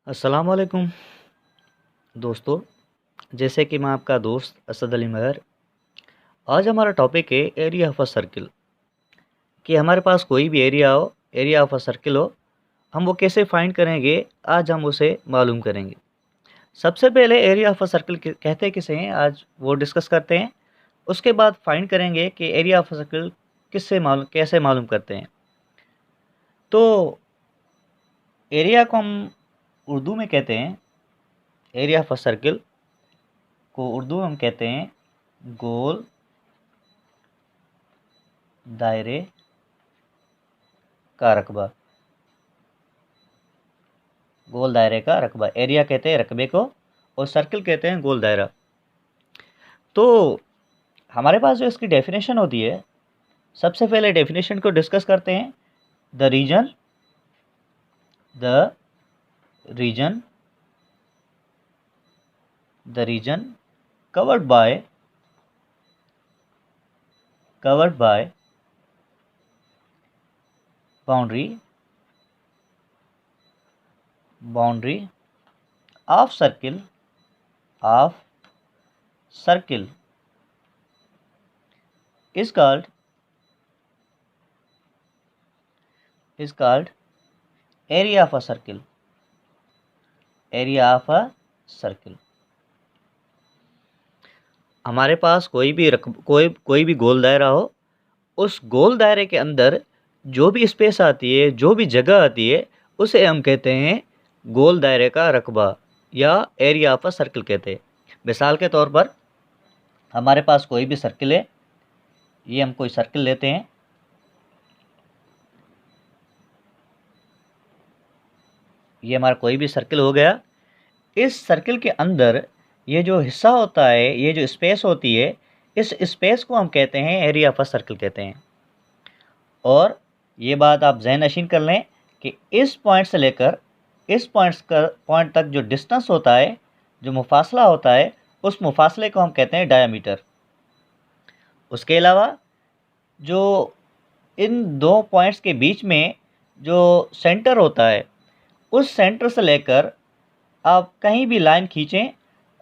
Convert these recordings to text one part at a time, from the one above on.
अस्सलाम वालेकुम दोस्तों। जैसे कि मैं आपका दोस्त असद अली मगर। आज हमारा टॉपिक है एरिया ऑफ अ सर्किल। कि हमारे पास कोई भी एरिया हो, एरिया ऑफ अ सर्किल हो, हम वो कैसे फाइंड करेंगे, आज हम उसे मालूम करेंगे। सबसे पहले एरिया ऑफ अ सर्किल कहते किसे हैं, आज वो डिस्कस करते हैं। उसके बाद फाइंड करेंगे कि एरिया ऑफ अ सर्किल कैसे मालूम करते हैं। तो एरिया को हम उर्दू में कहते हैं, एरिया ऑफ अ सर्किल को उर्दू में हम कहते हैं गोल दायरे का रकबा। गोल दायरे का रकबा, एरिया कहते हैं रकबे को और सर्किल कहते हैं गोल दायरा। तो हमारे पास जो इसकी डेफिनेशन होती है, सबसे पहले डेफिनेशन को डिस्कस करते हैं। The region the region the region covered by boundary of circle is called area of a circle. area of a circle। हमारे पास कोई भी गोल दायरा हो, उस गोल दायरे के अंदर जो भी स्पेस आती है, जो भी जगह आती है, उसे हम कहते हैं गोल दायरे का रकबा या एरिया ऑफ अ सर्किल कहते हैं। मिसाल के तौर पर हमारे पास कोई भी सर्किल है, ये हम कोई सर्किल लेते हैं। ये हमारा कोई भी सर्किल हो गया। इस सर्किल के अंदर ये जो हिस्सा होता है, ये जो स्पेस होती है, इस स्पेस को हम कहते हैं एरिया ऑफ अ सर्किल कहते हैं। और ये बात आप ज़हन नशीन कर लें कि इस पॉइंट से लेकर इस पॉइंट तक जो डिस्टेंस होता है, जो मुफासला होता है, उस मुफासले को हम कहते हैं डायामीटर। उसके अलावा जो इन दो पॉइंट्स के बीच में जो सेंटर होता है, उस सेंटर से लेकर आप कहीं भी लाइन खींचें,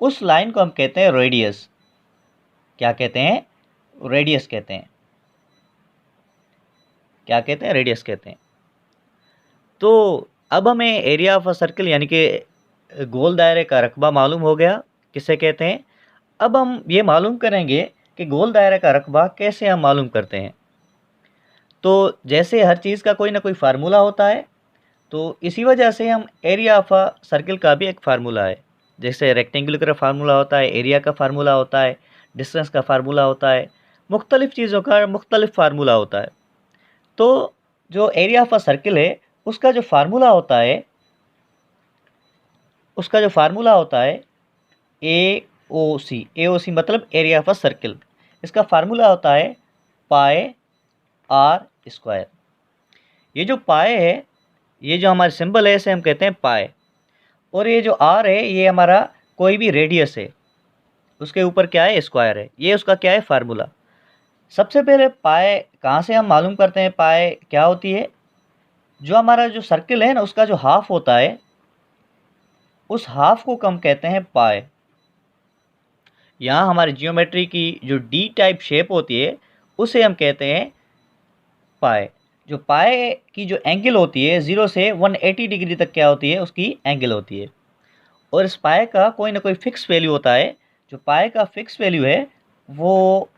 उस लाइन को हम कहते हैं रेडियस। क्या कहते हैं? रेडियस कहते हैं। क्या कहते हैं? रेडियस कहते हैं। तो अब हमें एरिया ऑफ अ सर्किल यानी कि गोल दायरे का रकबा मालूम हो गया किसे कहते हैं। अब हम ये मालूम करेंगे कि गोल दायरे का रकबा कैसे हम मालूम करते हैं। तो जैसे हर चीज़ का कोई ना कोई फार्मूला होता है, तो इसी वजह से हम एरिया ऑफ अ सर्किल का भी एक फार्मूला है। जैसे रेक्टेंगुलर का फार्मूला होता है, एरिया का फार्मूला होता है, डिस्टेंस का फार्मूला होता है, मुख्तलिफ़ चीज़ों का मुख्तलिफ़ फार्मूला होता है। तो जो एरिया ऑफ अ सर्किल है, उसका जो फार्मूला होता है, ए ओ सी मतलब एरिया ऑफ अ सर्किल। इसका फार्मूला होता है पाए आर स्क्वायर। ये जो पाए है, ये जो हमारे सिंबल है, इसे हम कहते हैं पाए। और ये जो आर है, ये हमारा कोई भी रेडियस है, उसके ऊपर क्या है? स्क्वायर है। ये उसका क्या है? फार्मूला। सबसे पहले पाए कहाँ से हम मालूम करते हैं पाए क्या होती है? जो हमारा जो सर्किल है ना, उसका जो हाफ होता है, उस हाफ को हम कहते हैं पाए। यहाँ हमारी जियोमेट्री की जो डी टाइप शेप होती है, उसे हम कहते हैं पाए। जो पाए की जो एंगल होती है, 0 से 180 डिग्री तक क्या होती है? उसकी एंगल होती है। और इस पाए का कोई ना कोई फिक्स वैल्यू होता है। जो पाए का फिक्स वैल्यू है, वो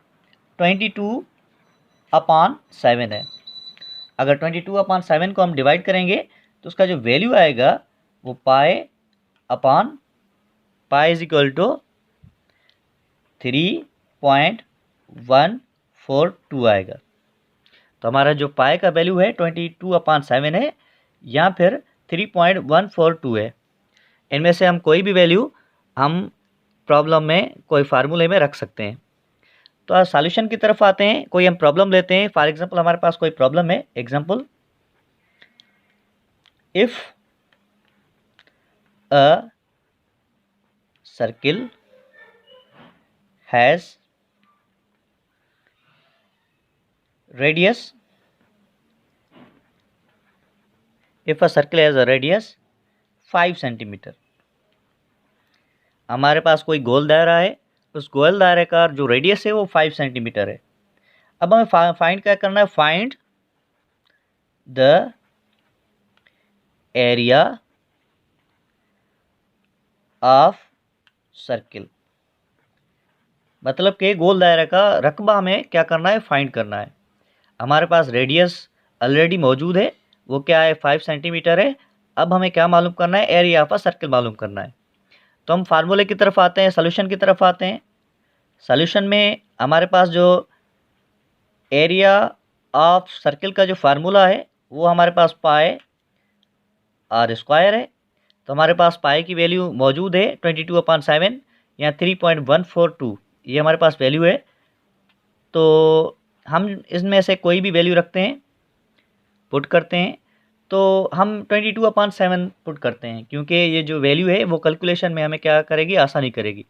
22/7 है। अगर 22/7 को हम डिवाइड करेंगे, तो उसका जो वैल्यू आएगा, वो पाए इज इक्वल टू 3.142 आएगा। तो हमारा जो पाए का वैल्यू है 22/7 है, या फिर 3.142 है। इनमें से हम कोई भी वैल्यू हम प्रॉब्लम में कोई फार्मूले में रख सकते हैं। तो आज सॉल्यूशन की तरफ आते हैं। कोई हम प्रॉब्लम लेते हैं। फॉर एग्जांपल हमारे पास कोई प्रॉब्लम है। Example, if a circle has radius, if a circle has a radius 5 centimetre. हमारे पास कोई गोल दायरा है, उस गोल दायरे का जो रेडियस है वो 5 सेंटीमीटर है। अब हमें फाइंड क्या करना है, find the area of circle, मतलब कि गोल दायरे का रकबा हमें क्या करना है, फाइंड करना है। हमारे पास रेडियस ऑलरेडी मौजूद है, वो क्या है, 5 सेंटीमीटर है। अब हमें क्या मालूम करना है, एरिया ऑफ अ सर्किल मालूम करना है। तो हम फार्मूले की तरफ आते हैं, सोल्यूशन की तरफ आते हैं। सोल्यूशन में हमारे पास जो एरिया ऑफ सर्किल का जो फार्मूला है वो हमारे पास पाए आर स्क्वायर है। तो हमारे पास पाए की वैल्यू मौजूद है 22/7 या 3.142, ये हमारे पास वैल्यू है। तो हम इसमें से कोई भी वैल्यू रखते हैं, पुट करते हैं, तो हम 22/7 पुट करते हैं, क्योंकि ये जो वैल्यू है वो कैलकुलेशन में हमें क्या करेगी, आसानी करेगी।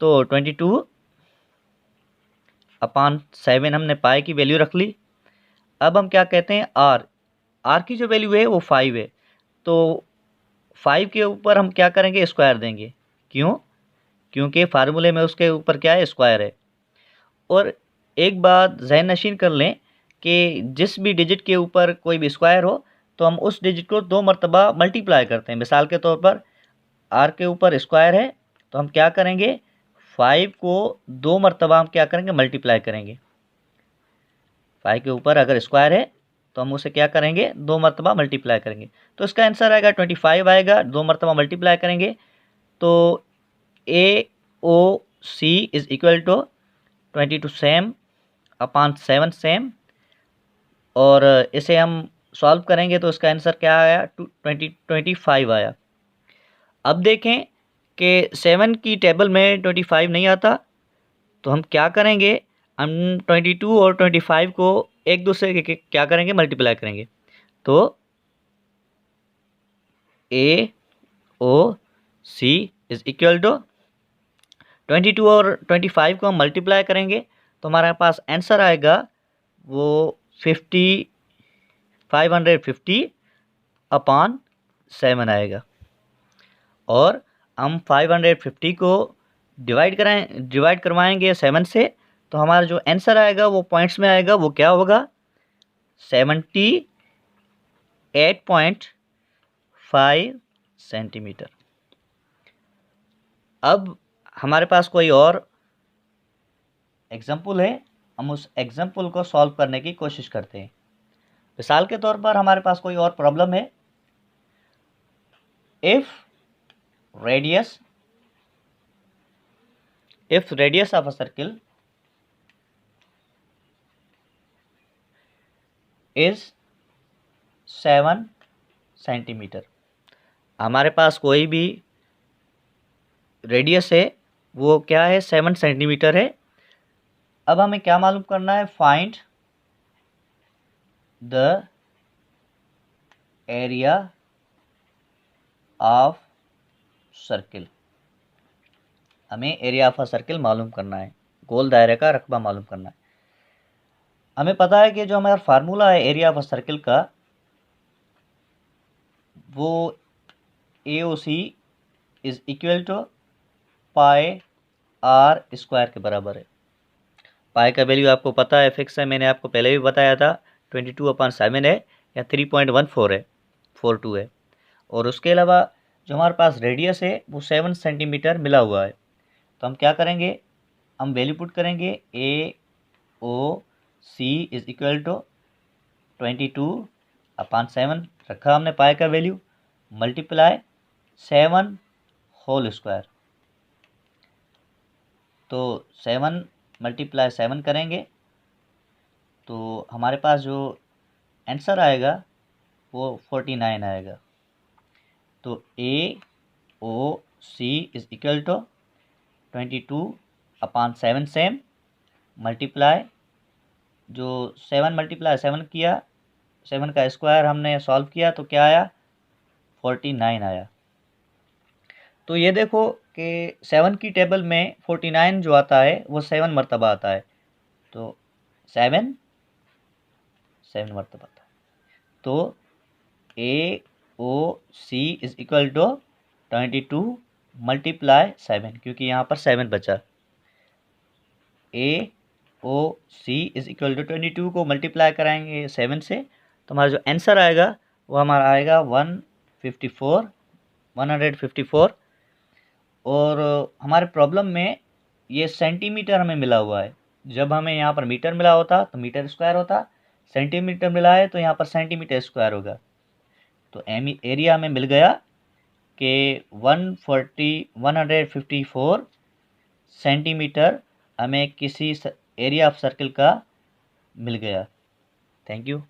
तो 22/7 हमने पाए की वैल्यू रख ली। अब हम क्या कहते हैं, आर की जो वैल्यू है वो 5 है, तो 5 के ऊपर हम क्या करेंगे, स्क्वायर देंगे। क्यों, क्योंकि फार्मूले में उसके ऊपर क्या है, स्क्वायर है। और एक बात ज़हन नशीन कर लें कि जिस भी डिजिट के ऊपर कोई भी स्क्वायर हो तो हम उस डिजिट को 2 मरतबा मल्टीप्लाई करते हैं। मिसाल के तौर पर आर के ऊपर स्क्वायर है तो हम क्या करेंगे, 5 को 2 मरतबा हम क्या करेंगे, मल्टीप्लाई करेंगे। 5 के ऊपर अगर स्क्वायर है तो हम उसे क्या करेंगे, 2 मरतबा मल्टीप्लाई करेंगे। तो इसका आंसर आएगा 25 आएगा, 2 मरतबा मल्टीप्लाई करेंगे तो ए ओ सी इज़ इक्वल टू 22/7 सेम। और इसे हम सॉल्व करेंगे तो इसका आंसर क्या आया, 25 आया। अब देखें कि 7 की टेबल में 25 नहीं आता, तो हम क्या करेंगे, हम 22 और 25 को एक दूसरे के क्या करेंगे, मल्टीप्लाई करेंगे। तो ए ओ सी इज़ इक्वल टू 22 और 25 को हम मल्टीप्लाई करेंगे तो हमारे पास आंसर आएगा वो 550/7 आएगा। और हम 550 को डिवाइड करवाएंगे 7 से, तो हमारा जो आंसर आएगा वो पॉइंट्स में आएगा, वो क्या होगा, 78.5 सेंटीमीटर। अब हमारे पास कोई और एग्जाम्पल है, हम उस एग्जाम्पल को सॉल्व करने की कोशिश करते हैं। मिसाल के तौर पर हमारे पास कोई और प्रॉब्लम है, if radius of a circle is 7 centimetre. हमारे पास कोई भी रेडियस है वो क्या है, 7 सेंटीमीटर है। अब हमें क्या मालूम करना है, find the area of circle. हमें एरिया ऑफ अ सर्किल मालूम करना है, गोल दायरे का रकबा मालूम करना है। हमें पता है कि जो हमारा फार्मूला है एरिया ऑफ अ सर्किल का, वो AOC is equal to pi r square के बराबर है। पाई का वैल्यू आपको पता है, फिक्स है, मैंने आपको पहले भी बताया था, 22/7 है या 3.14 है, 42 है। और उसके अलावा जो हमारे पास रेडियस है वो 7 सेंटीमीटर मिला हुआ है। तो हम क्या करेंगे, हम वैल्यू पुट करेंगे, AOC इज़ इक्वल टू 22/7 रखा हमने पाई का वैल्यू, मल्टीप्लाई 7 होल स्क्वायर। तो 7 × 7 करेंगे तो हमारे पास जो आंसर आएगा वो 49 आएगा। तो AOC is equal to 22/7 same, multiply जो 7 × 7 किया, 7 का स्क्वायर हमने सॉल्व किया तो क्या आया, 49 आया। तो ये देखो कि 7 की टेबल में 49 जो आता है वो 7 मरतबा आता है, तो 7 मरतबा आता है। तो ओ सी इज इक्वल टू 22 मल्टीप्लाई 7, क्योंकि यहाँ पर 7 बचा। ए ओ सी इज इक्वल टू 22 को मल्टीप्लाई कराएंगे 7 से, तो हमारा जो आंसर आएगा वो हमारा आएगा 154। और हमारे प्रॉब्लम में ये सेंटीमीटर हमें मिला हुआ है। जब हमें यहाँ पर मीटर मिला होता तो मीटर स्क्वायर होता, सेंटीमीटर मिला है तो यहाँ पर सेंटीमीटर स्क्वायर होगा। तो एरिया हमें मिल गया कि 154 सेंटीमीटर हमें किसी एरिया ऑफ सर्किल का मिल गया। Thank you.